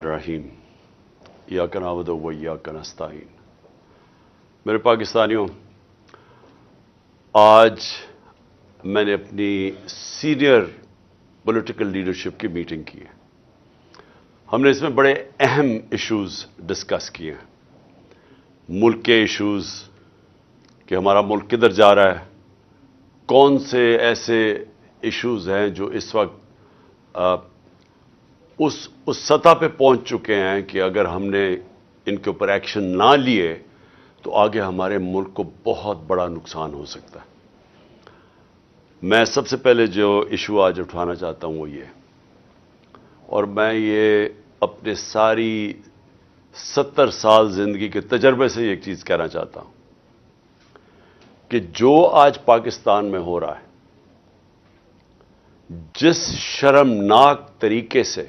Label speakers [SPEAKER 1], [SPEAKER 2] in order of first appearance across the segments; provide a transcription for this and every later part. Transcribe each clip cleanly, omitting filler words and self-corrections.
[SPEAKER 1] رحیم ایاک نعبد و ایاک نستعین۔ میرے پاکستانیوں، آج میں نے اپنی سینئر پولیٹیکل لیڈرشپ کی میٹنگ کی ہے۔ ہم نے اس میں بڑے اہم ایشوز ڈسکس کیے ہیں، ملک کے ایشوز کہ ہمارا ملک کدھر جا رہا ہے، کون سے ایسے ایشوز ہیں جو اس وقت اس سطح پہ پہنچ چکے ہیں کہ اگر ہم نے ان کے اوپر ایکشن نہ لیے تو آگے ہمارے ملک کو بہت بڑا نقصان ہو سکتا ہے۔ میں سب سے پہلے جو ایشو آج اٹھانا چاہتا ہوں وہ یہ، اور میں یہ اپنے ساری 70 سال زندگی کے تجربے سے ایک چیز کہنا چاہتا ہوں کہ جو آج پاکستان میں ہو رہا ہے، جس شرمناک طریقے سے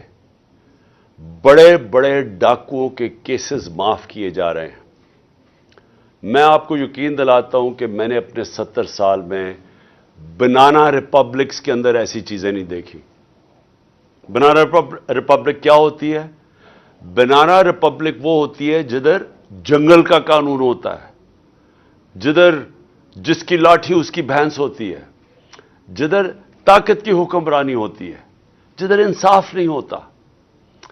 [SPEAKER 1] بڑے بڑے ڈاکوؤں کے کیسز معاف کیے جا رہے ہیں، میں آپ کو یقین دلاتا ہوں کہ میں نے اپنے 70 سال میں بنانا ریپبلکس کے اندر ایسی چیزیں نہیں دیکھی۔ بنانا ریپبلک کیا ہوتی ہے؟ بنانا ریپبلک وہ ہوتی ہے جدھر جنگل کا قانون ہوتا ہے، جدھر جس کی لاٹھی اس کی بھینس ہوتی ہے، جدھر طاقت کی حکمرانی ہوتی ہے، جدھر انصاف نہیں ہوتا،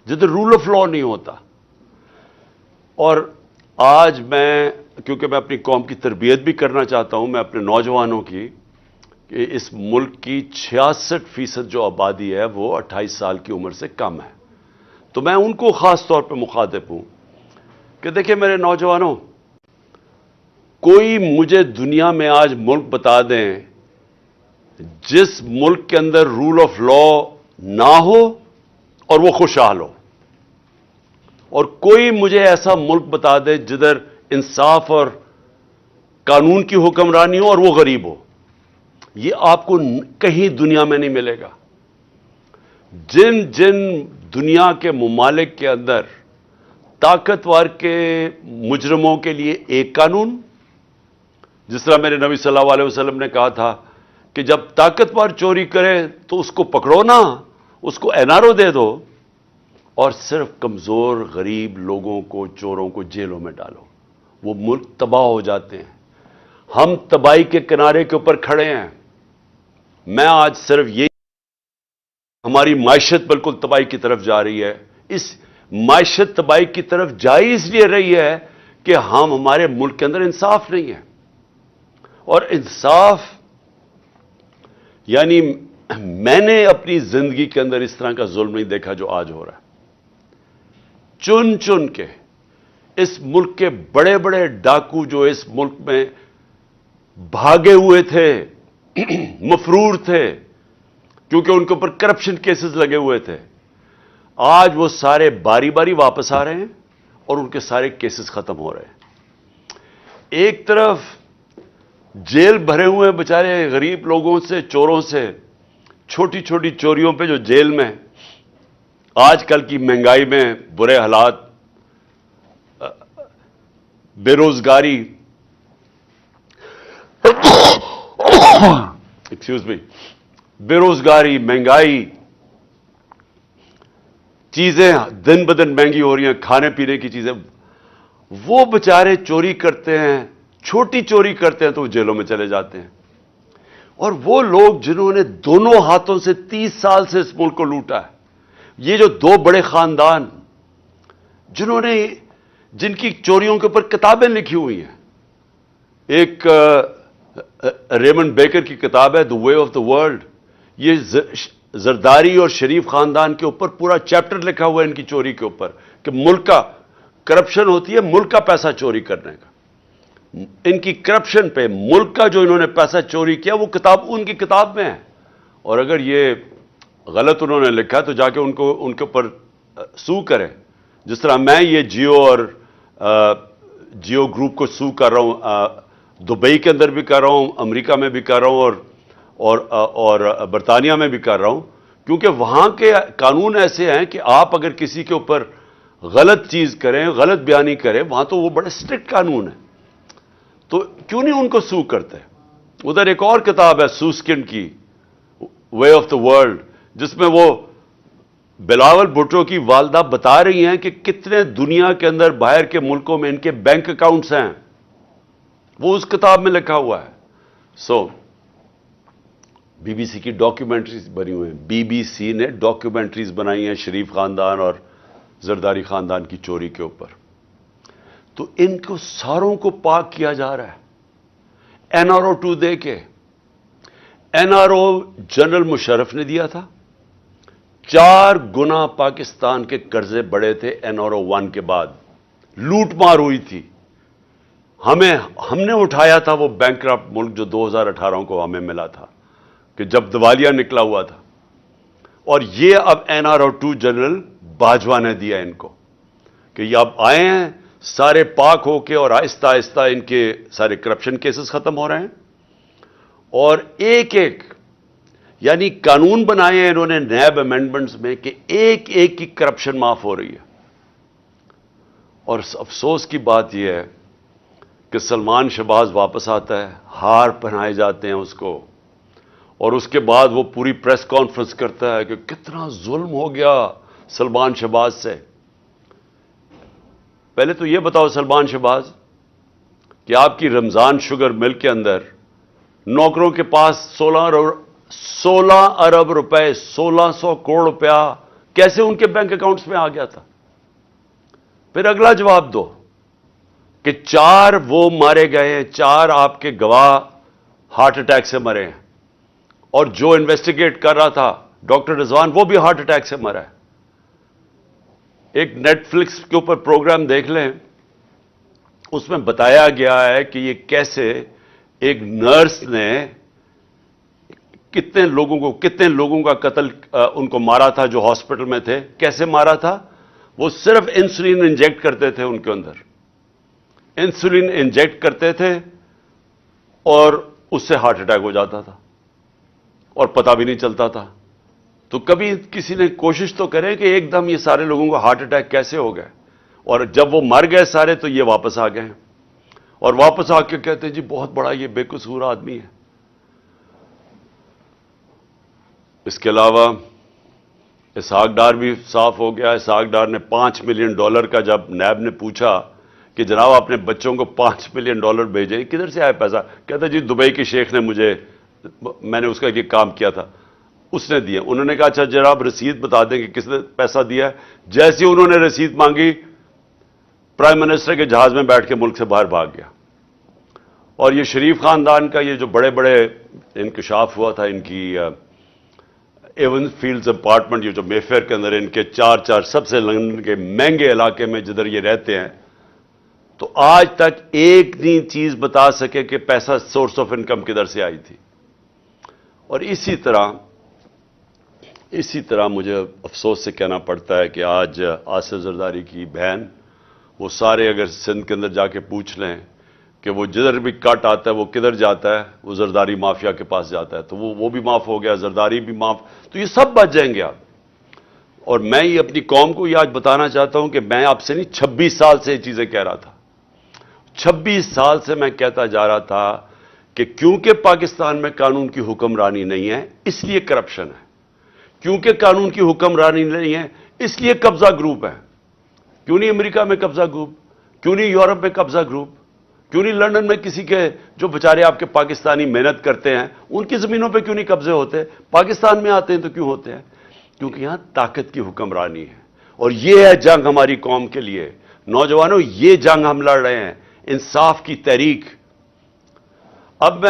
[SPEAKER 1] جدھر رول آف لا نہیں ہوتا۔ اور آج کیونکہ میں اپنی قوم کی تربیت بھی کرنا چاہتا ہوں، میں اپنے نوجوانوں کی، کہ اس ملک کی 66% جو آبادی ہے وہ 28 سال کی عمر سے کم ہے، تو میں ان کو خاص طور پہ مخاطب ہوں کہ دیکھیں میرے نوجوانوں، کوئی مجھے دنیا میں آج ملک بتا دیں جس ملک کے اندر رول آف لا نہ ہو اور وہ خوشحال ہو، اور کوئی مجھے ایسا ملک بتا دے جدھر انصاف اور قانون کی حکمرانی ہو اور وہ غریب ہو۔ یہ آپ کو کہیں دنیا میں نہیں ملے گا۔ جن دنیا کے ممالک کے اندر طاقتور کے مجرموں کے لیے ایک قانون، جس طرح میرے نبی صلی اللہ علیہ وسلم نے کہا تھا کہ جب طاقتور چوری کرے تو اس کو پکڑو نا، اس کو این آر او دے دو، اور صرف کمزور غریب لوگوں کو، چوروں کو جیلوں میں ڈالو، وہ ملک تباہ ہو جاتے ہیں۔ ہم تباہی کے کنارے کے اوپر کھڑے ہیں۔ میں آج صرف یہ، ہماری معیشت بالکل تباہی کی طرف جا رہی ہے۔ اس معیشت تباہی کی طرف جا اس لیے رہی ہے کہ ہمارے ملک کے اندر انصاف نہیں ہے، اور انصاف یعنی میں نے اپنی زندگی کے اندر اس طرح کا ظلم نہیں دیکھا جو آج ہو رہا ہے۔ چن کے اس ملک کے بڑے بڑے ڈاکو جو اس ملک میں بھاگے ہوئے تھے، مفرور تھے، کیونکہ ان کے اوپر کرپشن کیسز لگے ہوئے تھے، آج وہ سارے باری باری واپس آ رہے ہیں اور ان کے سارے کیسز ختم ہو رہے ہیں۔ ایک طرف جیل بھرے ہوئے بیچارے غریب لوگوں سے، چوروں سے، چھوٹی چھوٹی چوریوں پہ جو جیل میں، آج کل کی مہنگائی میں برے حالات، بے روزگاری، ایکسکیوز می، بے روزگاری، مہنگائی، چیزیں دن بدن مہنگی ہو رہی ہیں، کھانے پینے کی چیزیں، وہ بیچارے چوری کرتے ہیں، چھوٹی چوری کرتے ہیں تو وہ جیلوں میں چلے جاتے ہیں۔ اور وہ لوگ جنہوں نے دونوں ہاتھوں سے 30 سال سے اس ملک کو لوٹا ہے، یہ جو دو بڑے خاندان جن کی چوریوں کے اوپر کتابیں لکھی ہوئی ہیں، ایک ریمنڈ بیکر کی کتاب ہے دی وے آف دی ورلڈ، یہ زرداری اور شریف خاندان کے اوپر پورا چیپٹر لکھا ہوا ہے ان کی چوری کے اوپر، کہ ملک کا کرپشن ہوتی ہے ملک کا پیسہ چوری کرنے کا۔ ان کی کرپشن پہ، ملک کا جو انہوں نے پیسہ چوری کیا، وہ کتاب ان کی کتاب میں ہے، اور اگر یہ غلط انہوں نے لکھا تو جا کے ان کے اوپر سو کریں، جس طرح میں یہ جیو گروپ کو سو کر رہا ہوں، دبئی کے اندر بھی کر رہا ہوں، امریکہ میں بھی کر رہا ہوں، اور برطانیہ میں بھی کر رہا ہوں، کیونکہ وہاں کے قانون ایسے ہیں کہ آپ اگر کسی کے اوپر غلط چیز کریں، غلط بیانی کریں، وہاں تو وہ بڑے اسٹرکٹ قانون ہیں، تو کیوں نہیں ان کو سو کرتے؟ ادھر ایک اور کتاب ہے سوسکنڈ کی، وے آف دا ورلڈ، جس میں وہ بلاول بھٹو کی والدہ بتا رہی ہیں کہ کتنے دنیا کے اندر باہر کے ملکوں میں ان کے بینک اکاؤنٹس ہیں، وہ اس کتاب میں لکھا ہوا ہے. بی بی سی کی ڈاکیومنٹریز بنی ہوئی ہیں، بی بی سی نے ڈاکیومنٹریز بنائی ہیں شریف خاندان اور زرداری خاندان کی چوری کے اوپر. تو ان کو ساروں کو پاک کیا جا رہا ہے این آر او 2 دے کے. N R O general Musharraf نے دیا تھا، 4 گنا پاکستان کے قرضے بڑے تھے این آر او 1 کے بعد، لوٹ مار ہوئی تھی. ہم نے اٹھایا تھا وہ بینکرپٹ ملک جو 2018 کو ہمیں ملا تھا کہ جب دیوالیہ نکلا ہوا تھا. اور یہ اب N R O 2 general Bajwa نے دیا ان کو کہ یہ اب آئے ہیں سارے پاک ہو کے، اور آہستہ آہستہ ان کے سارے کرپشن کیسز ختم ہو رہے ہیں. اور ایک ایک یعنی قانون بنائے ہیں انہوں نے نیب امینڈمنٹس میں کہ ایک ایک کی کرپشن معاف ہو رہی ہے. اور افسوس کی بات یہ ہے کہ سلمان شہباز واپس آتا ہے، ہار پہنائے جاتے ہیں اس کو، اور اس کے بعد وہ پوری پریس کانفرنس کرتا ہے کہ کتنا ظلم ہو گیا سلمان شہباز سے. پہلے تو یہ بتاؤ سلمان شہباز کہ آپ کی رمضان شوگر مل کے اندر نوکروں کے پاس 16 ارب روپے 1600 کروڑ روپیہ کیسے ان کے بینک اکاؤنٹس میں آ گیا تھا؟ پھر اگلا جواب دو کہ 4 وہ مارے گئے ہیں، 4 آپ کے گواہ ہارٹ اٹیک سے مرے ہیں، اور جو انویسٹیگیٹ کر رہا تھا ڈاکٹر رضوان وہ بھی ہارٹ اٹیک سے مرا ہے. ایک نیٹ فلکس کے اوپر پروگرام دیکھ لیں، اس میں بتایا گیا ہے کہ یہ کیسے ایک نرس نے کتنے لوگوں کا قتل ان کو مارا تھا جو ہاسپٹل میں تھے. کیسے مارا تھا؟ وہ صرف انسولین انجیکٹ کرتے تھے ان کے اندر، انسولین انجیکٹ کرتے تھے اور اس سے ہارٹ اٹیک ہو جاتا تھا اور پتہ بھی نہیں چلتا تھا. تو کبھی کسی نے کوشش تو کرے کہ ایک دم یہ سارے لوگوں کو ہارٹ اٹیک کیسے ہو گئے، اور جب وہ مر گئے سارے تو یہ واپس آ گئے، اور واپس آ کے کہتے ہیں جی بہت بڑا یہ بے قصور آدمی ہے. اس کے علاوہ اسحاق ڈار بھی صاف ہو گیا. اسحاق ڈار نے $5 ملین کا جب نیب نے پوچھا کہ جناب اپنے بچوں کو $5 ملین بھیجے، کدھر سے آیا پیسہ؟ کہتا جی دبئی کے شیخ نے میں نے اس کا یہ کام کیا تھا، اس نے دیا. انہوں نے کہا اچھا جناب رسید بتا دیں کہ کس نے پیسہ دیا ہے. جیسے انہوں نے رسید مانگی پرائم منسٹر کے جہاز میں بیٹھ کے ملک سے باہر بھاگ گیا. اور یہ شریف خاندان کا یہ جو بڑے بڑے انکشاف ہوا تھا، ان کی ایون فیلڈز اپارٹمنٹ یہ جو مے فیئر کے اندر ان کے 4 سب سے لندن کے مہنگے علاقے میں جدھر یہ رہتے ہیں، تو آج تک ایک نہیں چیز بتا سکے کہ پیسہ سورس آف انکم کدھر سے آئی تھی. اور اسی طرح مجھے افسوس سے کہنا پڑتا ہے کہ آج آصف زرداری کی بہن، وہ سارے اگر سندھ کے اندر جا کے پوچھ لیں کہ وہ جدھر بھی کٹ آتا ہے وہ کدھر جاتا ہے، وہ زرداری مافیا کے پاس جاتا ہے. تو وہ بھی معاف ہو گیا، زرداری بھی معاف، تو یہ سب بچ جائیں گے آپ. اور میں یہ اپنی قوم کو یہ آج بتانا چاہتا ہوں کہ میں آپ سے نہیں 26 سال سے یہ چیزیں کہہ رہا تھا. 26 سال سے میں کہتا جا رہا تھا کہ کیونکہ پاکستان میں قانون کی حکمرانی نہیں ہے اس لیے کرپشن ہے، کیونکہ قانون کی حکمرانی نہیں ہے اس لیے قبضہ گروپ ہے. کیوں نہیں امریکہ میں قبضہ گروپ؟ کیوں نہیں یورپ میں قبضہ گروپ؟ کیوں نہیں لندن میں کسی کے جو بیچارے آپ کے پاکستانی محنت کرتے ہیں ان کی زمینوں پہ کیوں نہیں قبضے ہوتے؟ پاکستان میں آتے ہیں تو کیوں ہوتے ہیں؟ کیونکہ یہاں طاقت کی حکمرانی ہے. اور یہ ہے جنگ ہماری قوم کے لیے. نوجوانوں یہ جنگ ہم لڑ رہے ہیں، انصاف کی تحریک. اب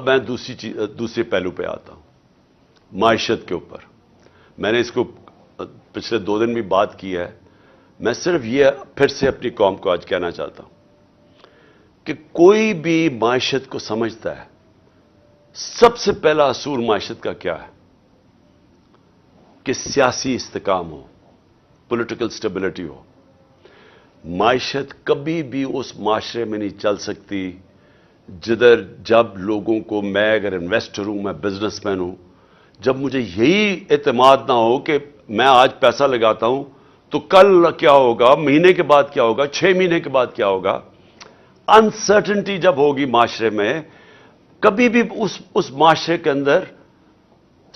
[SPEAKER 1] میں دوسرے پہلو پہ آتا ہوں، معیشت کے اوپر. میں نے اس کو پچھلے 2 دن بھی بات کی ہے. میں صرف یہ پھر سے اپنی قوم کو آج کہنا چاہتا ہوں کہ کوئی بھی معیشت کو سمجھتا ہے، سب سے پہلا اصول معیشت کا کیا ہے کہ سیاسی استحکام ہو، پولیٹیکل سٹیبلٹی ہو. معیشت کبھی بھی اس معاشرے میں نہیں چل سکتی جب لوگوں کو، میں اگر انویسٹر ہوں، میں بزنس مین ہوں، جب مجھے یہی اعتماد نہ ہو کہ میں آج پیسہ لگاتا ہوں تو کل کیا ہوگا، مہینے کے بعد کیا ہوگا، 6 مہینے کے بعد کیا ہوگا. انسرٹنٹی جب ہوگی معاشرے میں، کبھی بھی اس معاشرے کے اندر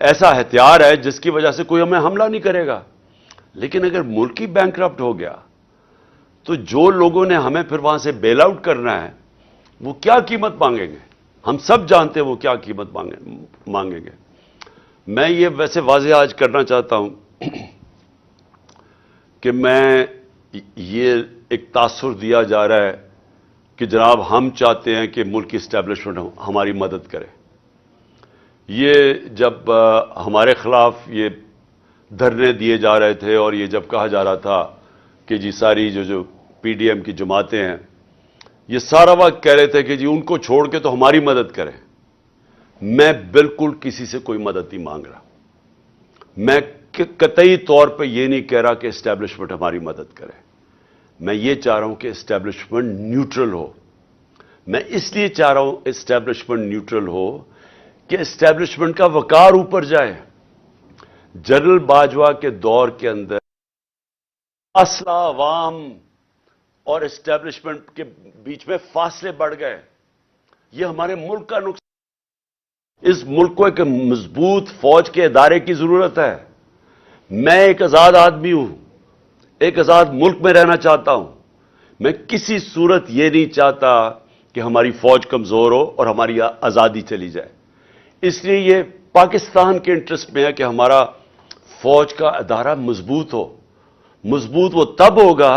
[SPEAKER 1] ایسا ہتھیار ہے جس کی وجہ سے کوئی ہمیں حملہ نہیں کرے گا. لیکن اگر ملک ہی بینکرپٹ ہو گیا تو جو لوگوں نے ہمیں پھر وہاں سے بیل آؤٹ کرنا ہے وہ کیا قیمت مانگیں گے؟ ہم سب جانتے ہیں وہ کیا قیمت مانگیں گے. میں یہ ویسے واضح آج کرنا چاہتا ہوں کہ میں یہ ایک تاثر دیا جا رہا ہے کہ جناب ہم چاہتے ہیں کہ ملک کی اسٹیبلشمنٹ ہماری مدد کرے. یہ جب ہمارے خلاف یہ دھرنے دیے جا رہے تھے اور یہ جب کہا جا رہا تھا کہ جی ساری جو پی ڈی ایم کی جماعتیں ہیں یہ سارا وقت کہہ رہے تھے کہ جی ان کو چھوڑ کے تو ہماری مدد کریں. میں بالکل کسی سے کوئی مدد نہیں مانگ رہا. میں قطعی طور پہ یہ نہیں کہہ رہا کہ اسٹیبلشمنٹ ہماری مدد کرے. میں یہ چاہ رہا ہوں کہ اسٹیبلشمنٹ نیوٹرل ہو. میں اس لیے چاہ رہا ہوں اسٹیبلشمنٹ نیوٹرل ہو کہ اسٹیبلشمنٹ کا وقار اوپر جائے. جنرل باجوہ کے دور کے اندر فاصلہ عوام اور اسٹیبلشمنٹ کے بیچ میں فاصلے بڑھ گئے. یہ ہمارے ملک کا نقصان. اس ملک کو ایک مضبوط فوج کے ادارے کی ضرورت ہے. میں ایک آزاد آدمی ہوں, ایک آزاد ملک میں رہنا چاہتا ہوں. میں کسی صورت یہ نہیں چاہتا کہ ہماری فوج کمزور ہو اور ہماری آزادی چلی جائے. اس لیے یہ پاکستان کے انٹرسٹ میں ہے کہ ہمارا فوج کا ادارہ مضبوط ہو. مضبوط وہ تب ہوگا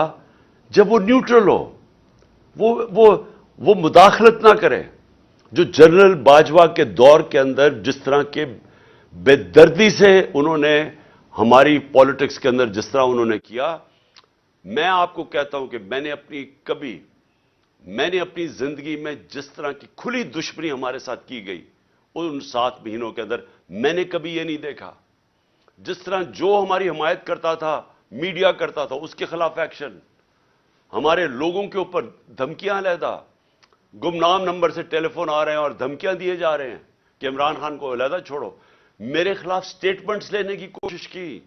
[SPEAKER 1] جب وہ نیوٹرل ہو, وہ مداخلت نہ کرے. جو جنرل باجوہ کے دور کے اندر جس طرح کے بے دردی سے انہوں نے ہماری پالیٹکس کے اندر جس طرح انہوں نے کیا, میں آپ کو کہتا ہوں کہ میں نے اپنی زندگی میں جس طرح کی کھلی دشمنی ہمارے ساتھ کی گئی ان 7 مہینوں کے اندر میں نے کبھی یہ نہیں دیکھا. جس طرح جو ہماری حمایت کرتا تھا, میڈیا کرتا تھا, اس کے خلاف ایکشن, ہمارے لوگوں کے اوپر دھمکیاں علیحدہ, گمنام نمبر سے ٹیلی فون آ رہے ہیں اور دھمکیاں دیے جا رہے ہیں کہ عمران خان کو علیحدہ چھوڑو. میرے خلاف سٹیٹمنٹس لینے کی کوشش کی,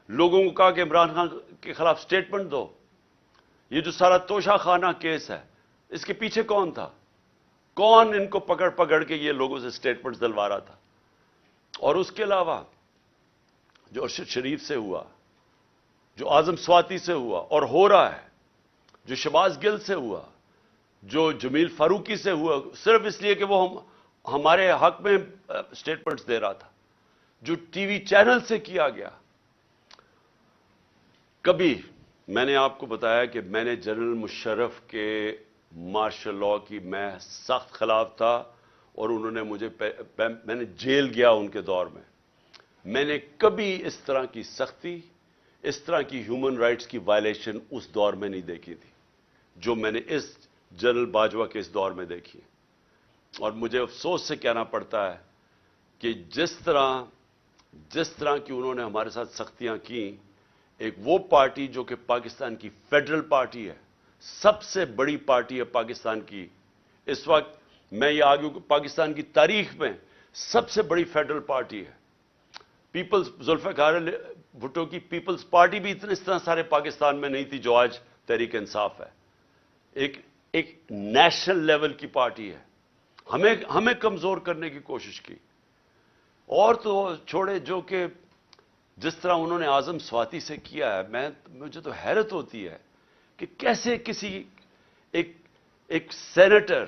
[SPEAKER 1] لوگوں کو کہا کہ عمران خان کے خلاف سٹیٹمنٹ دو. یہ جو سارا توشہ خانہ کیس ہے اس کے پیچھے کون تھا؟ کون ان کو پکڑ کے یہ لوگوں سے سٹیٹمنٹس دلوا رہا تھا؟ اور اس کے علاوہ جو ارشد شریف سے ہوا, جو اعظم سواتی سے ہوا اور ہو رہا ہے, جو شہباز گل سے ہوا, جو جمیل فاروقی سے ہوا صرف اس لیے کہ وہ ہمارے حق میں سٹیٹمنٹس دے رہا تھا, جو ٹی وی چینل سے کیا گیا. کبھی میں نے آپ کو بتایا کہ میں نے جنرل مشرف کے مارشل لاء کی میں سخت خلاف تھا اور انہوں نے میں نے جیل گیا ان کے دور میں. میں نے کبھی اس طرح کی سختی, اس طرح کی ہیومن رائٹس کی وائلیشن اس دور میں نہیں دیکھی تھی جو میں نے اس جنرل باجوہ کے اس دور میں دیکھی. اور مجھے افسوس سے کہنا پڑتا ہے کہ جس طرح کی انہوں نے ہمارے ساتھ سختیاں کی, ایک وہ پارٹی جو کہ پاکستان کی فیڈرل پارٹی ہے, سب سے بڑی پارٹی ہے پاکستان کی اس وقت, میں یہ آگوں کہ پاکستان کی تاریخ میں سب سے بڑی فیڈرل پارٹی ہے. ذوالفقار بھٹو کی پیپلز پارٹی بھی اس طرح سارے پاکستان میں نہیں تھی جو آج تحریک انصاف ہے. ایک نیشنل لیول کی پارٹی ہے. ہمیں کمزور کرنے کی کوشش کی. اور تو چھوڑے جو کہ جس طرح انہوں نے اعظم سواتی سے کیا ہے, مجھے تو حیرت ہوتی ہے کہ کیسے کسی ایک سینیٹر,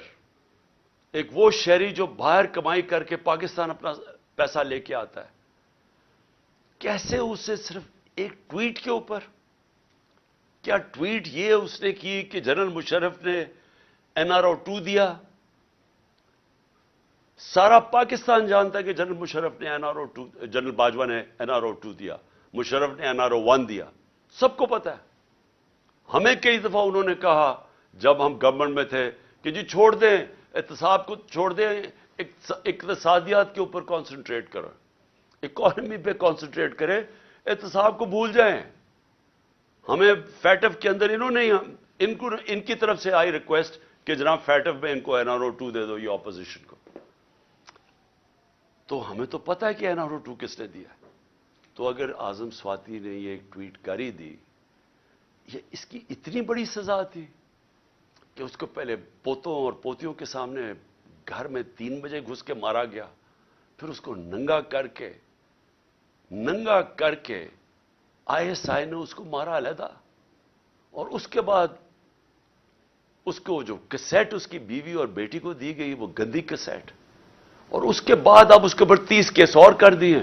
[SPEAKER 1] ایک وہ شہری جو باہر کمائی کر کے پاکستان اپنا پیسہ لے کے آتا ہے, کیسے اسے صرف ایک ٹویٹ کے اوپر, کیا ٹویٹ یہ اس نے کی کہ جنرل مشرف نے NRO 2 دیا؟ سارا پاکستان جانتا ہے کہ جنرل مشرف نے NRO 2, جنرل باجوہ نے NRO 2 دیا, مشرف نے NRO 1 دیا, سب کو پتا ہے. ہمیں کئی دفعہ انہوں نے کہا جب ہم گورنمنٹ میں تھے کہ جی چھوڑ دیں احتساب کو, چھوڑ دیں اقتصادیات کے اوپر کانسنٹریٹ کرو, اکانومی پہ کانسنٹریٹ کریں, احتساب کو بھول جائیں. ہمیں فیٹف کے اندر انہوں نے ان کی طرف سے آئی ریکویسٹ کہ جناب فیٹف میں ان کو NRO 2 دے دو, یہ اپوزیشن کو. تو ہمیں تو پتا ہے کہ NRO 2 کس نے دیا. تو اگر اعظم سواتی نے یہ ایک ٹویٹ کر ہی دی, یہ اس کی اتنی بڑی سزا تھی کہ اس کو پہلے پوتوں اور پوتیوں کے سامنے گھر میں 3 بجے گھس کے مارا گیا, پھر اس کو ننگا کر کے ننگا کر کے ISI نے اس کو مارا علیحدہ، اور اس کے بعد اس کو جو کیسٹ اس کی بیوی اور بیٹی کو دی گئی وہ گندی کیسٹ، اور اس کے بعد اب اس کے اوپر 30 کیس اور کر دیے۔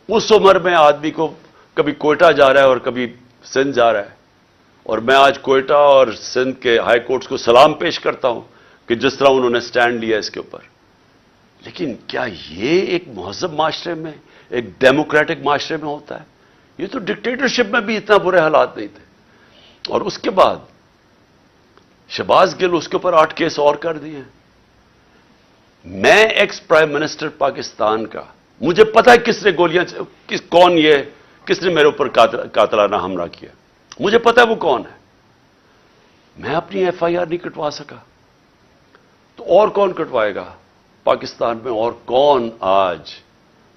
[SPEAKER 1] اس عمر میں آدمی کو کبھی کوئٹہ جا رہا ہے اور کبھی سندھ جا رہا ہے، اور میں آج کوئٹہ اور سندھ کے ہائی کورٹس کو سلام پیش کرتا ہوں کہ جس طرح انہوں نے سٹینڈ لیا اس کے اوپر۔ لیکن کیا یہ ایک مہذب معاشرے میں، ایک ڈیموکریٹک معاشرے میں ہوتا ہے؟ یہ تو ڈکٹیٹرشپ میں بھی اتنا برے حالات نہیں تھے۔ اور اس کے بعد شہباز گل، اس کے اوپر 8 کیس اور کر دیے ہیں۔ میں ایکس پرائم منسٹر پاکستان کا، مجھے پتا ہے کس نے گولیاں، کس نے میرے اوپر قاتلانہ حملہ کیا، مجھے پتا ہے وہ کون ہے۔ میں اپنی FIR نہیں کٹوا سکا تو اور کون کٹوائے گا پاکستان میں؟ اور کون آج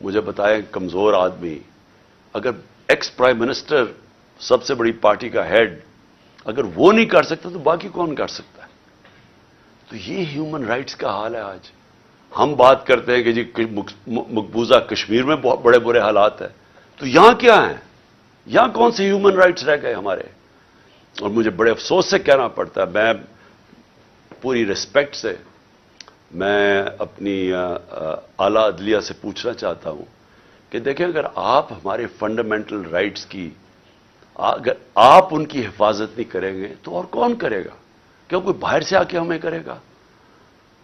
[SPEAKER 1] مجھے بتائے کمزور آدمی، اگر ایکس پرائم منسٹر سب سے بڑی پارٹی کا ہیڈ اگر وہ نہیں کر سکتا تو باقی کون کر سکتا ہے؟ تو یہ ہیومن رائٹس کا حال ہے آج۔ ہم بات کرتے ہیں کہ جی مقبوضہ کشمیر میں بہت بڑے برے حالات ہیں، تو یہاں کیا ہیں؟ یہاں کون سے ہیومن رائٹس رہ گئے ہمارے؟ اور مجھے بڑے افسوس سے کہنا پڑتا ہے، میں پوری ریسپیکٹ سے میں اپنی اعلیٰ عدلیہ سے پوچھنا چاہتا ہوں کہ دیکھیں، اگر آپ ہمارے فنڈامنٹل رائٹس کی، اگر آپ ان کی حفاظت نہیں کریں گے تو اور کون کرے گا؟ کیا کوئی باہر سے آ کے ہمیں کرے گا؟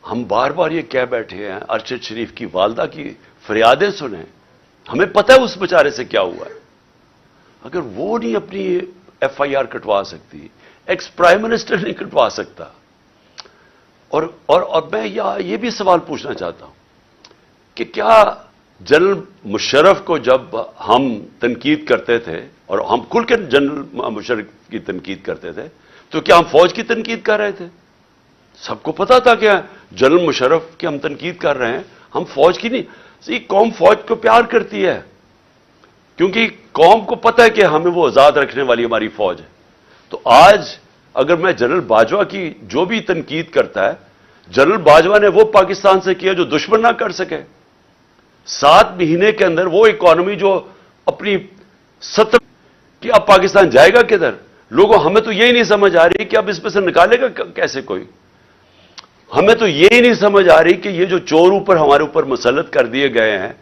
[SPEAKER 1] ہم بار بار یہ کہہ بیٹھے ہیں، ارشد شریف کی والدہ کی فریادیں سنیں، ہمیں پتہ ہے اس بیچارے سے کیا ہوا ہے۔ اگر وہ نہیں اپنی FIR کٹوا سکتی، ایکس پرائم منسٹر نہیں کٹوا سکتا، اور میں یہ بھی سوال پوچھنا چاہتا ہوں کہ کیا جنرل مشرف کو جب ہم تنقید کرتے تھے، اور ہم کھل کے جنرل مشرف کی تنقید کرتے تھے، تو کیا ہم فوج کی تنقید کر رہے تھے؟ سب کو پتا تھا کہ جنرل مشرف کی ہم تنقید کر رہے ہیں، ہم فوج کی نہیں۔ یہ قوم فوج کو پیار کرتی ہے، کیونکہ قوم کو پتہ ہے کہ ہمیں وہ آزاد رکھنے والی ہماری فوج ہے۔ تو آج اگر میں جنرل باجوہ کی جو بھی تنقید کرتا ہے، جنرل باجوہ نے وہ پاکستان سے کیا جو دشمن نہ کر سکے۔ 7 مہینے کے اندر وہ اکانومی جو اپنی 70 کہ اب پاکستان جائے گا کدھر؟ لوگوں، ہمیں تو یہی نہیں سمجھ آ رہی کہ اب اس میں سے نکالے گا کیسے کوئی؟ ہمیں تو یہی نہیں سمجھ آ رہی کہ یہ جو چور اوپر ہمارے اوپر مسلط کر دیے گئے ہیں،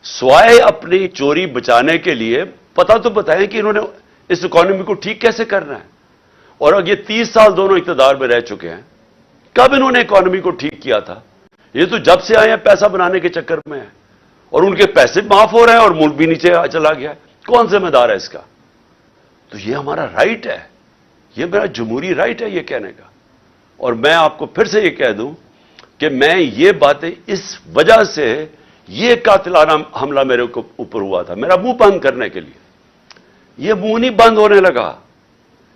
[SPEAKER 1] سوائے اپنی چوری بچانے کے لیے پتہ تو بتائیں کہ انہوں نے اس اکانومی کو ٹھیک کیسے کرنا ہے۔ اور اب یہ 30 سال دونوں اقتدار میں رہ چکے ہیں، کب انہوں نے اکانومی کو ٹھیک کیا تھا؟ یہ تو جب سے آئے ہیں پیسہ بنانے کے چکر میں ہیں، اور ان کے پیسے معاف ہو رہے ہیں اور ملک بھی نیچے چلا گیا ہے۔ کون ذمہ دار ہے اس کا؟ تو یہ ہمارا رائٹ ہے، یہ میرا جمہوری رائٹ ہے یہ کہنے کا۔ اور میں آپ کو پھر سے یہ کہہ دوں کہ میں یہ باتیں اس وجہ سے، یہ قاتلانہ حملہ میرے اوپر ہوا تھا میرا منہ بند کرنے کے لیے۔ یہ منہ نہیں بند ہونے لگا،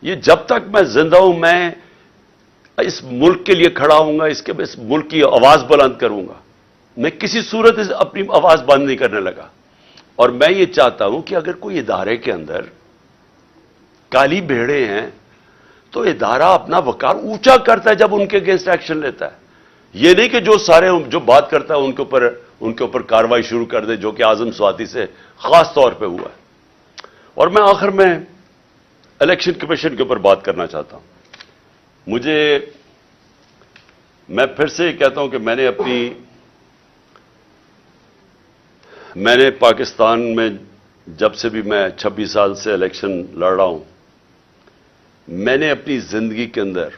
[SPEAKER 1] یہ جب تک میں زندہ ہوں میں اس ملک کے لیے کھڑا ہوں گا، اس ملک کی آواز بلند کروں گا۔ میں کسی صورت اپنی آواز بند نہیں کرنے لگا۔ اور میں یہ چاہتا ہوں کہ اگر کوئی ادارے کے اندر کالی بھیڑے ہیں تو ادارہ اپنا وقار اونچا کرتا ہے جب ان کے اگینسٹ ایکشن لیتا ہے۔ یہ نہیں کہ جو بات کرتا ہے ان کے اوپر کارروائی شروع کر دے، جو کہ اعظم سواتی سے خاص طور پہ ہوا ہے۔ اور میں آخر میں الیکشن کمیشن کے اوپر بات کرنا چاہتا ہوں۔ میں پھر سے یہ کہتا ہوں کہ میں نے پاکستان میں جب سے بھی میں 26 سال سے الیکشن لڑ رہا ہوں، میں نے اپنی زندگی کے اندر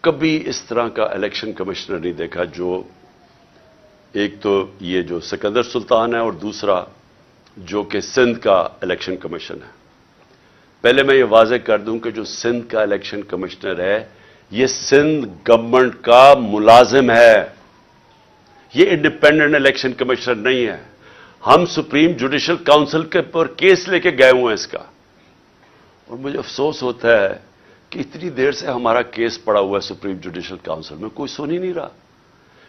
[SPEAKER 1] کبھی اس طرح کا الیکشن کمشنر نہیں دیکھا، جو ایک تو یہ جو سکندر سلطان ہے اور دوسرا جو کہ سندھ کا الیکشن کمیشن ہے۔ پہلے میں یہ واضح کر دوں کہ جو سندھ کا الیکشن کمشنر ہے یہ سندھ گورنمنٹ کا ملازم ہے، یہ انڈیپینڈنٹ الیکشن کمشنر نہیں ہے۔ ہم سپریم جوڈیشل کاؤنسل کے پر کیس لے کے گئے ہوئے ہیں اس کا، اور مجھے افسوس ہوتا ہے کہ اتنی دیر سے ہمارا کیس پڑا ہوا ہے سپریم جوڈیشل کاؤنسل میں، کوئی سن ہی نہیں رہا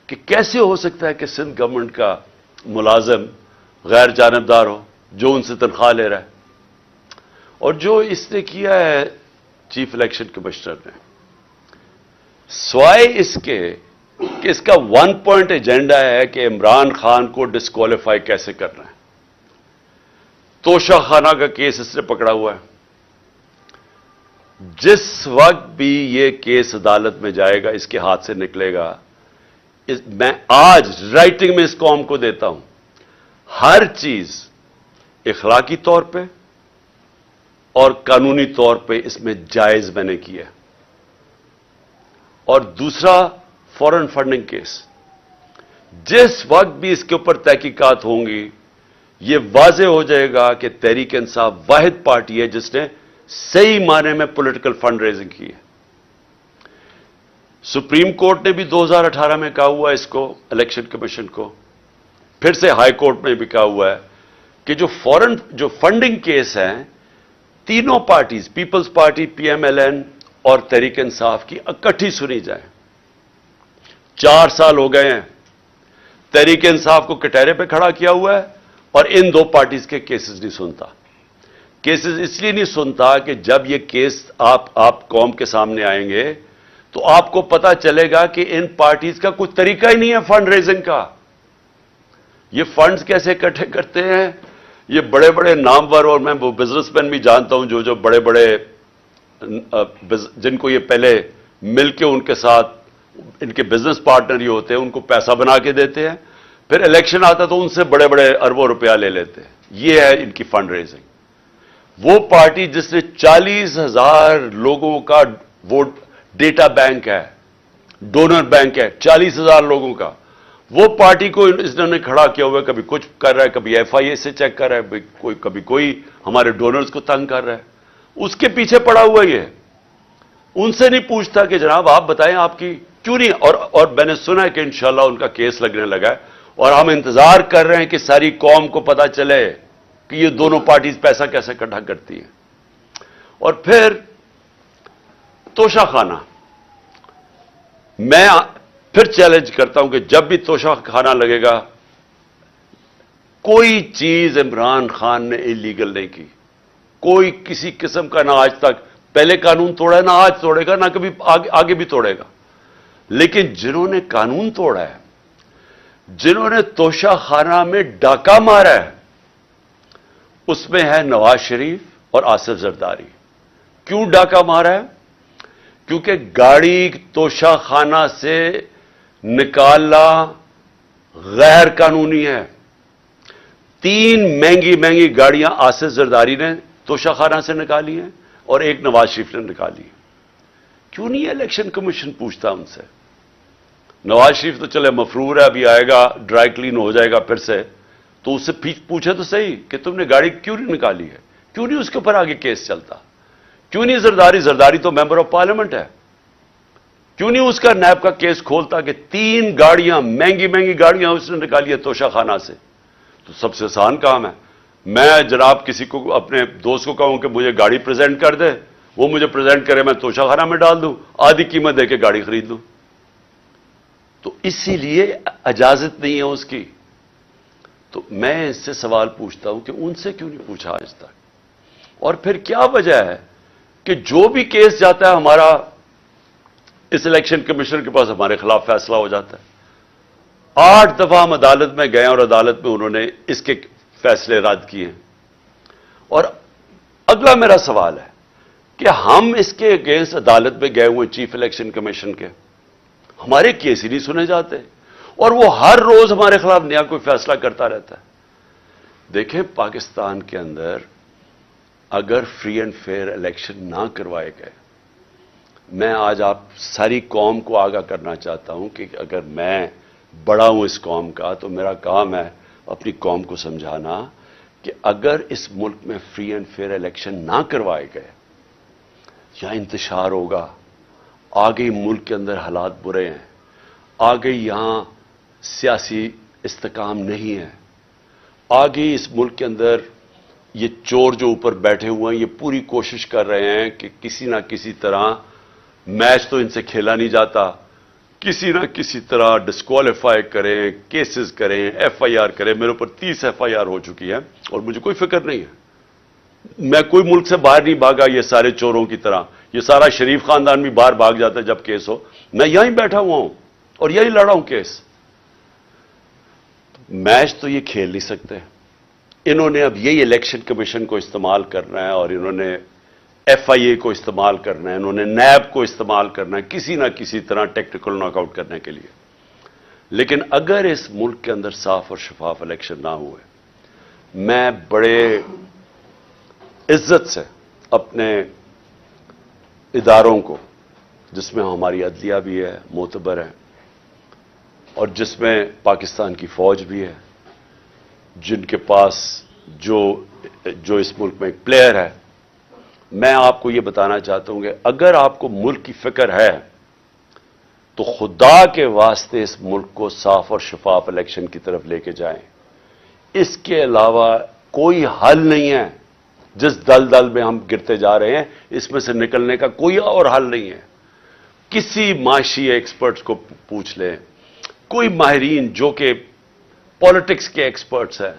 [SPEAKER 1] کہ کیسے ہو سکتا ہے کہ سندھ گورنمنٹ کا ملازم غیر جانبدار ہو جو ان سے تنخواہ لے رہا ہے۔ اور جو اس نے کیا ہے چیف الیکشن کمشنر نے، سوائے اس کے کہ اس کا 1 پوائنٹ ایجنڈا ہے کہ عمران خان کو ڈسکوالیفائی کیسے کرنا ہے. توشہ خانہ کا کیس اس نے پکڑا ہوا ہے. جس وقت بھی یہ کیس عدالت میں جائے گا, اس کے ہاتھ سے نکلے گا, میں آج رائٹنگ میں اس قوم کو دیتا ہوں, ہر چیز اخلاقی طور پہ اور قانونی طور پہ اس میں جائز میں نے کی ہے. اور دوسرا فورن فنڈنگ کیس, جس وقت بھی اس کے اوپر تحقیقات ہوں گی, یہ واضح ہو جائے گا کہ تحریک انصاف واحد پارٹی ہے جس نے صحیح معنی میں پولیٹیکل فنڈ ریزنگ کی ہے. سپریم کورٹ نے بھی 2018 میں کہا ہوا ہے اس کو, الیکشن کمیشن کو, پھر سے ہائی کورٹ میں بھی کہا ہوا ہے کہ جو فنڈنگ کیس ہیں, تینوں پارٹیز, پیپلز پارٹی, پی ایم ایل این اور تحریک انصاف کی, اکٹھی سنی جائیں. 4 سال ہو گئے ہیں تحریک انصاف کو کٹہرے پہ کھڑا کیا ہوا ہے, اور ان دو پارٹیز کے کیسز نہیں سنتا. کیسز اس لیے نہیں سنتا کہ جب یہ کیس آپ قوم کے سامنے آئیں گے تو آپ کو پتا چلے گا کہ ان پارٹیز کا کوئی طریقہ ہی نہیں ہے فنڈ ریزنگ کا. یہ فنڈز کیسے اکٹھے کرتے ہیں, یہ بڑے بڑے نامور, اور میں وہ بزنس مین بھی جانتا ہوں جو بڑے بڑے, جن کو یہ پہلے مل کے ان کے ساتھ ان کے بزنس پارٹنر ہی ہوتے ہیں, ان کو پیسہ بنا کے دیتے ہیں, پھر الیکشن آتا تو ان سے بڑے بڑے اربوں روپیہ لے لیتے ہیں. یہ ہے ان کی فنڈ ریزنگ. وہ پارٹی جس نے 40,000 لوگوں کا ووٹ ڈیٹا بینک ہے, ڈونر بینک ہے 40,000 لوگوں کا, وہ پارٹی کو اس نے کھڑا کیا ہوا ہے. کبھی کچھ کر رہا ہے, کبھی ایف آئی اے سے چیک کر رہا ہے, کبھی کوئی ہمارے ڈونرز کو تنگ کر رہا ہے. اس کے پیچھے پڑا ہوا یہ, ان سے نہیں پوچھتا کہ جناب آپ بتائیں آپ کی کیوں نہیں. اور میں نے سنا ہے کہ انشاءاللہ ان کا کیس لگنے لگا ہے, اور ہم انتظار کر رہے ہیں کہ ساری قوم کو پتا چلے کہ یہ دونوں پارٹیز پیسہ کیسے اکٹھا کرتی ہیں. اور پھر توشہ خانہ, میں پھر چیلنج کرتا ہوں کہ جب بھی توشہ خانہ لگے گا, کوئی چیز عمران خان نے انلیگل نہیں کی, کوئی کسی قسم کا, نہ آج تک پہلے قانون توڑا ہے, نہ آج توڑے گا, نہ کبھی آگے بھی توڑے گا. لیکن جنہوں نے قانون توڑا ہے, جنہوں نے توشہ خانہ میں ڈاکہ مارا ہے, اس میں ہے نواز شریف اور آصف زرداری. کیوں ڈاکہ مارا ہے؟ کیونکہ گاڑی توشہ خانہ سے نکالنا غیر قانونی ہے. 3 مہنگی گاڑیاں آصف زرداری نے توشہ خانہ سے نکالی ہیں, اور ایک نواز شریف نے نکالی. کیوں نہیں الیکشن کمیشن پوچھتا ان سے؟ نواز شریف تو چلے مفرور ہے, ابھی آئے گا, ڈرائی کلین ہو جائے گا پھر سے, تو اس سے پوچھے تو صحیح کہ تم نے گاڑی کیوں نہیں نکالی ہے, کیوں نہیں اس کے اوپر آگے کیس چلتا, کیوں نہیں زرداری تو ممبر آف پارلیمنٹ ہے, کیوں نہیں اس کا نیب کا کیس کھولتا کہ 3 گاڑیاں مہنگی گاڑیاں اس نے نکالی ہے توشہ خانہ سے. تو سب سے آسان کام ہے, میں جناب کسی کو, اپنے دوست کو کہوں کہ مجھے گاڑی پریزنٹ کر دے, وہ مجھے پریزنٹ کرے, میں توشہ خانہ میں ڈال دوں, آدھی قیمت دے کے گاڑی خرید لوں. تو اسی لیے اجازت نہیں ہے اس کی. تو میں اس سے سوال پوچھتا ہوں کہ ان سے کیوں نہیں پوچھا آج تک؟ اور پھر کیا وجہ ہے کہ جو بھی کیس جاتا ہے ہمارا اس الیکشن کمیشن کے پاس, ہمارے خلاف فیصلہ ہو جاتا ہے. 8 دفعہ ہم عدالت میں گئے, اور عدالت میں انہوں نے اس کے فیصلے رد کیے. اور اگلا میرا سوال ہے کہ ہم اس کے اگینسٹ عدالت میں گئے ہوئے چیف الیکشن کمیشن کے, ہمارے کیس ہی نہیں سنے جاتے, اور وہ ہر روز ہمارے خلاف نیا کوئی فیصلہ کرتا رہتا ہے. دیکھیں, پاکستان کے اندر اگر فری اینڈ فیئر الیکشن نہ کروائے گئے, میں آج آپ ساری قوم کو آگاہ کرنا چاہتا ہوں کہ اگر میں بڑا ہوں اس قوم کا, تو میرا کام ہے اپنی قوم کو سمجھانا کہ اگر اس ملک میں فری اینڈ فیئر الیکشن نہ کروائے گئے, یا انتشار ہوگا, آگے ملک کے اندر حالات برے ہیں, آگے یہاں سیاسی استحکام نہیں ہے, آگے اس ملک کے اندر یہ چور جو اوپر بیٹھے ہوئے ہیں یہ پوری کوشش کر رہے ہیں کہ کسی نہ کسی طرح, میچ تو ان سے کھیلا نہیں جاتا, کسی نہ کسی طرح ڈسکوالیفائی کریں, کیسز کریں, ایف آئی آر کریں. میرے اوپر 30 ایف آئی آر ہو چکی ہے, اور مجھے کوئی فکر نہیں ہے. میں کوئی ملک سے باہر نہیں بھاگا یہ سارے چوروں کی طرح. یہ سارا شریف خاندان بھی باہر بھاگ جاتا ہے جب کیس ہو. میں یہیں بیٹھا ہوا ہوں, اور یہی لڑا ہوں کیس. میچ تو یہ کھیل نہیں سکتے. انہوں نے اب یہی الیکشن کمیشن کو استعمال کرنا ہے اور انہوں نے ایف آئی اے کو استعمال کرنا ہے, انہوں نے نیب کو استعمال کرنا ہے کسی نہ کسی طرح ٹیکنیکل ناک آؤٹ کرنے کے لیے. لیکن اگر اس ملک کے اندر صاف اور شفاف الیکشن نہ ہوئے, میں بڑے عزت سے اپنے اداروں کو, جس میں ہماری عدلیہ بھی ہے, معتبر ہے, اور جس میں پاکستان کی فوج بھی ہے, جن کے پاس جو اس ملک میں ایک پلیئر ہے, میں آپ کو یہ بتانا چاہتا ہوں کہ اگر آپ کو ملک کی فکر ہے تو خدا کے واسطے اس ملک کو صاف اور شفاف الیکشن کی طرف لے کے جائیں. اس کے علاوہ کوئی حل نہیں ہے. جس دل میں ہم گرتے جا رہے ہیں, اس میں سے نکلنے کا کوئی اور حل نہیں ہے. کسی معاشی ایکسپرٹس کو پوچھ لیں, کوئی ماہرین جو کہ پالیٹکس کے ایکسپرٹس ہیں,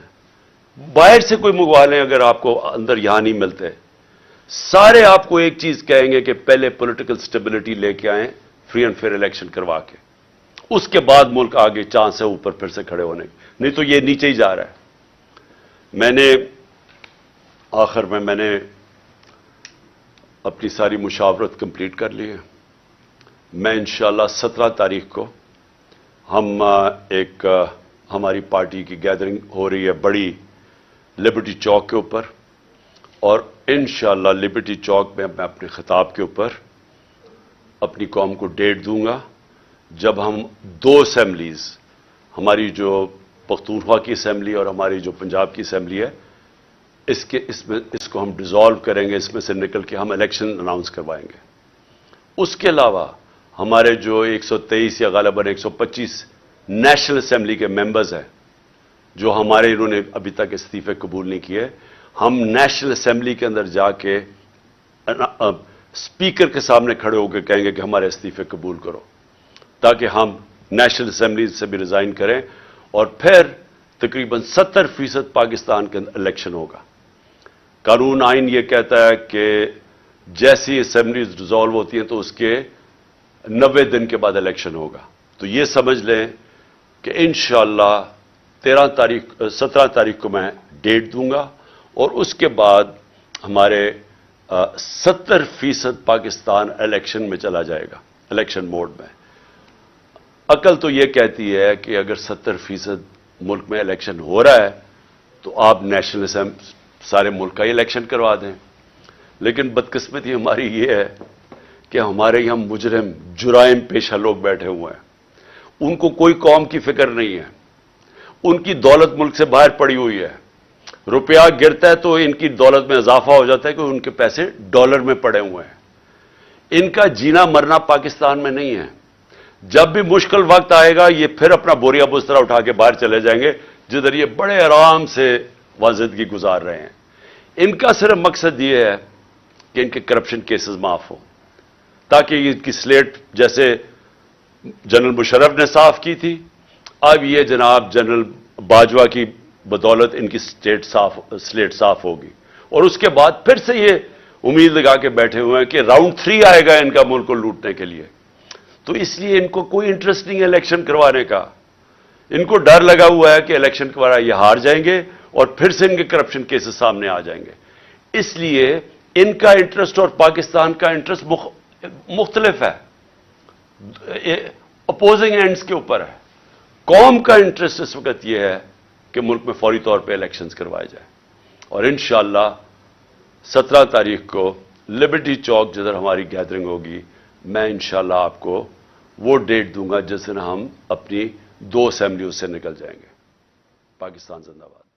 [SPEAKER 1] باہر سے کوئی منگوا لیں اگر آپ کو اندر یہاں نہیں ملتے, سارے آپ کو ایک چیز کہیں گے کہ پہلے پولیٹیکل سٹیبلٹی لے کے آئیں, فری اینڈ فیئر الیکشن کروا کے, اس کے بعد ملک آگے چاند سے اوپر پھر سے کھڑے ہونے, نہیں تو یہ نیچے ہی جا رہا ہے. میں نے آخر میں نے اپنی ساری مشاورت کمپلیٹ کر لی ہے. میں انشاءاللہ 17 تاریخ کو ہم ایک ہماری پارٹی کی گیدرنگ ہو رہی ہے بڑی لبرٹی چوک کے اوپر, اور انشاءاللہ لبرٹی چوک میں اپنے خطاب کے اوپر اپنی قوم کو ڈیٹ دوں گا جب ہم 2 اسمبلیز, ہماری جو پختونخوا کی اسمبلی اور ہماری جو پنجاب کی اسمبلی ہے, اس کو ہم ڈیزالو کریں گے, اس میں سے نکل کے ہم الیکشن اناؤنس کروائیں گے. اس کے علاوہ ہمارے جو 123 یا غالباً 125 نیشنل اسمبلی کے ممبرز ہیں جو ہمارے انہوں نے ابھی تک استعفے قبول نہیں کیے, ہم نیشنل اسمبلی کے اندر جا کے اسپیکر کے سامنے کھڑے ہو کے کہیں گے کہ ہمارے استعفے قبول کرو, تاکہ ہم نیشنل اسمبلی سے بھی ریزائن کریں, اور پھر تقریباً 70% پاکستان کے اندر الیکشن ہوگا. قانون آئین یہ کہتا ہے کہ جیسی اسمبلیز ڈیزالو ہوتی ہیں تو اس کے 90 دن کے بعد الیکشن ہوگا. تو یہ سمجھ لیں کہ انشاءاللہ 17 تاریخ کو میں ڈیٹ دوں گا, اور اس کے بعد ہمارے 70% پاکستان الیکشن میں چلا جائے گا, الیکشن موڈ میں. عقل تو یہ کہتی ہے کہ اگر 70% ملک میں الیکشن ہو رہا ہے تو آپ نیشنل اسمبلی سارے ملک کا ہی الیکشن کروا دیں. لیکن بدقسمتی ہماری یہ ہے کہ ہمارے یہاں مجرم جرائم پیشہ لوگ بیٹھے ہوئے ہیں, ان کو کوئی قوم کی فکر نہیں ہے, ان کی دولت ملک سے باہر پڑی ہوئی ہے. روپیہ گرتا ہے تو ان کی دولت میں اضافہ ہو جاتا ہے کہ ان کے پیسے ڈالر میں پڑے ہوئے ہیں. ان کا جینا مرنا پاکستان میں نہیں ہے. جب بھی مشکل وقت آئے گا یہ پھر اپنا بوریا بسترا اٹھا کے باہر چلے جائیں گے, جدھر یہ بڑے آرام سے زندگی گزار رہے ہیں. ان کا صرف مقصد یہ ہے کہ ان کے کرپشن کیسز معاف ہوں, تاکہ ان کی سلیٹ جیسے جنرل مشرف نے صاف کی تھی, اب یہ جناب جنرل باجوہ کی بدولت ان کی سلیٹ صاف ہوگی. اور اس کے بعد پھر سے یہ امید لگا کے بیٹھے ہوئے ہیں کہ راؤنڈ 3 آئے گا ان کا ملک کو لوٹنے کے لیے. تو اس لیے ان کو کوئی انٹرسٹ نہیں ہے الیکشن کروانے کا. ان کو ڈر لگا ہوا ہے کہ الیکشن کروانا یہ ہار جائیں گے اور پھر سے ان کے کرپشن کیسز سامنے آ جائیں گے. اس لیے ان کا انٹرسٹ اور پاکستان کا انٹرسٹ مختلف ہے, اپوزنگ اینڈز کے اوپر ہے. قوم کا انٹرسٹ اس وقت یہ ہے کہ ملک میں فوری طور پہ الیکشنز کروائے جائیں. اور انشاءاللہ 17 تاریخ کو لبرٹی چوک جدھر ہماری گیدرنگ ہوگی, میں انشاءاللہ آپ کو وہ ڈیٹ دوں گا جس دن ہم اپنی 2 اسمبلیوں سے نکل جائیں گے. پاکستان زندہ باد.